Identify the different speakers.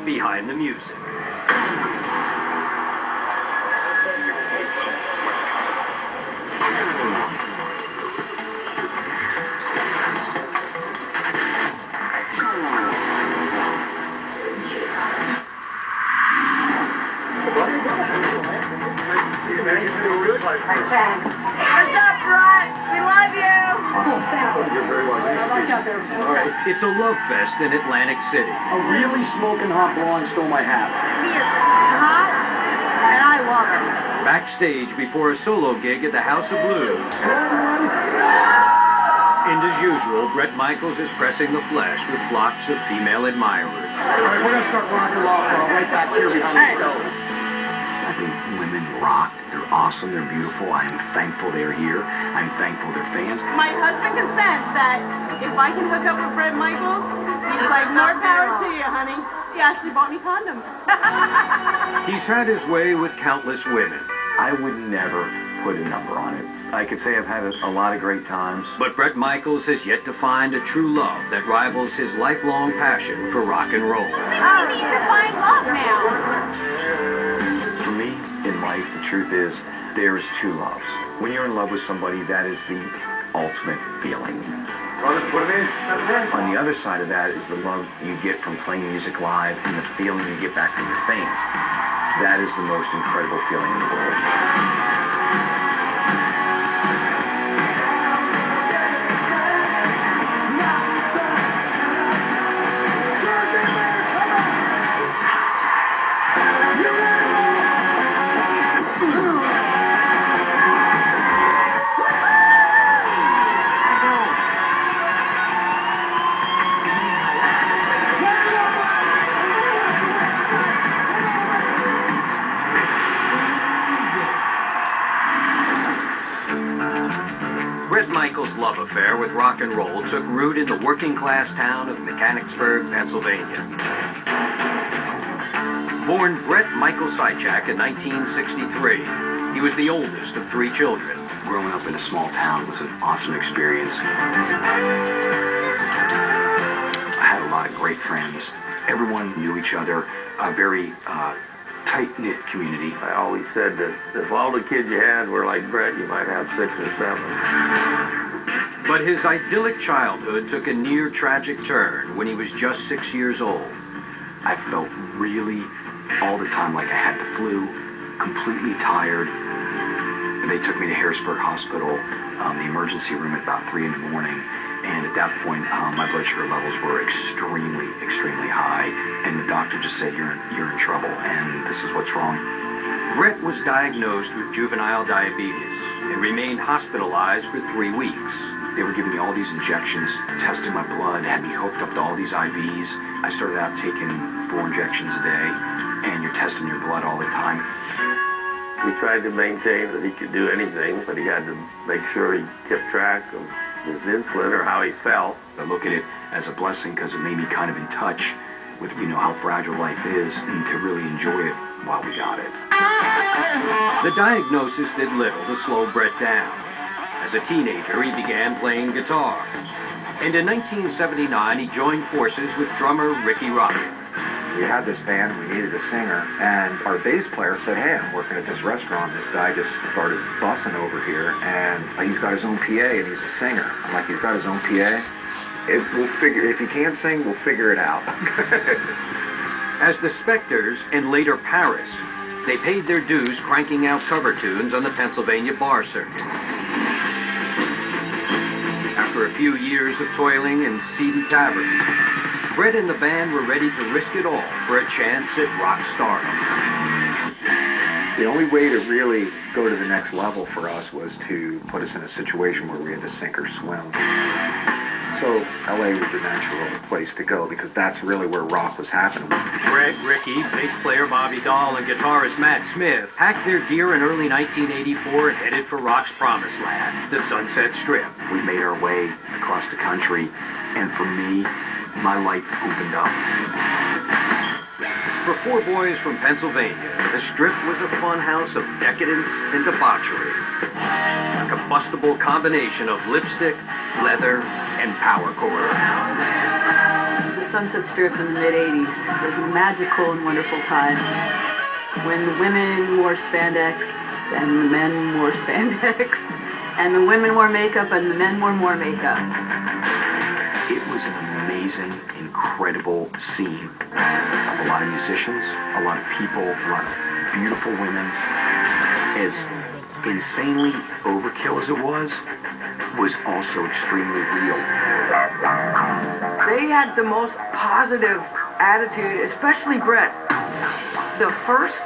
Speaker 1: behind the music.
Speaker 2: What's up, Bret? We love you.
Speaker 3: You're very welcome.
Speaker 1: All right. It's a love fest in Atlantic City.
Speaker 3: A really smoking hot blonde stole my hat.
Speaker 2: He is hot, and I love her.
Speaker 1: Backstage before a solo gig at the House of Blues. And as usual, Bret Michaels is pressing the flesh with flocks of female admirers.
Speaker 3: All right, we're going to start rock and roll right back here behind the stove.
Speaker 4: I think women rock. They're awesome. They're beautiful. I'm thankful they're here. I'm thankful they're fans.
Speaker 5: My husband consents that if I can hook up with Bret Michaels, he's like, more power to you, honey. He actually bought me condoms.
Speaker 1: He's had his way with countless women.
Speaker 4: I would never put a number on it. I could say I've had a lot of great times.
Speaker 1: But Bret Michaels has yet to find a true love that rivals his lifelong passion for rock and roll.
Speaker 5: Oh, he's to find love now.
Speaker 4: For me, in life, the truth is, there is two loves. When you're in love with somebody, that is the ultimate feeling. On the other side of that is the love you get from playing music live and the feeling you get back from your fans. That is the most incredible feeling in the world.
Speaker 1: Bret Michaels' love affair with rock and roll took root in the working-class town of Mechanicsburg, Pennsylvania. Born Bret Michael Sychak in 1963, he was the oldest of three children.
Speaker 4: Growing up in a small town was an awesome experience. I had a lot of great friends. Everyone knew each other, a very tight-knit community.
Speaker 6: I always said that if all the kids you had were like Bret, you might have 6 or 7.
Speaker 1: But his idyllic childhood took a near-tragic turn when he was just 6 years old.
Speaker 4: I felt really, all the time, like I had the flu, completely tired. They took me to Harrisburg Hospital, the emergency room at about 3 in the morning. And at that point, my blood sugar levels were extremely, extremely high. And the doctor just said, you're in trouble, and this is what's wrong.
Speaker 1: Bret was diagnosed with juvenile diabetes and remained hospitalized for 3 weeks.
Speaker 4: They were giving me all these injections, testing my blood, had me hooked up to all these IVs. I started out taking 4 injections a day, and you're testing your blood all the time.
Speaker 6: We tried to maintain that he could do anything, but he had to make sure he kept track of his insulin or how he felt.
Speaker 4: I look at it as a blessing because it made me kind of in touch with, how fragile life is and to really enjoy it while we got it.
Speaker 1: The diagnosis did little to slow Bret down. As a teenager, he began playing guitar. And in 1979, he joined forces with drummer Ricky Rocket.
Speaker 7: We had this band and we needed a singer, and our bass player said, hey, I'm working at this restaurant. This guy just started bussing over here, and he's got his own PA and he's a singer. I'm like, he's got his own PA? We'll figure, if he can't sing, we'll figure it out.
Speaker 1: As the Spectors and later Paris, they paid their dues cranking out cover tunes on the Pennsylvania bar circuit. After a few years of toiling in seedy taverns, Bret and the band were ready to risk it all for a chance at rock stardom.
Speaker 7: The only way to really go to the next level for us was to put us in a situation where we had to sink or swim. So LA was the natural place to go because that's really where rock was happening.
Speaker 1: Greg, Ricky, bass player Bobby Dahl, and guitarist Matt Smith packed their gear in early 1984 and headed for rock's promised land, the Sunset Strip.
Speaker 4: We made our way across the country, and for me, my life opened up.
Speaker 1: For 4 boys from Pennsylvania, the Strip was a funhouse of decadence and debauchery. A combustible combination of lipstick, leather, and power chords.
Speaker 8: Sunset Strip in the mid-'80s was a magical and wonderful time when the women wore spandex and the men wore spandex and the women wore makeup and the men wore more makeup.
Speaker 4: It was an amazing, incredible scene of a lot of musicians, a lot of people, a lot of beautiful women. As insanely overkill as it was also extremely real.
Speaker 2: They had the most positive attitude, especially Bret. The first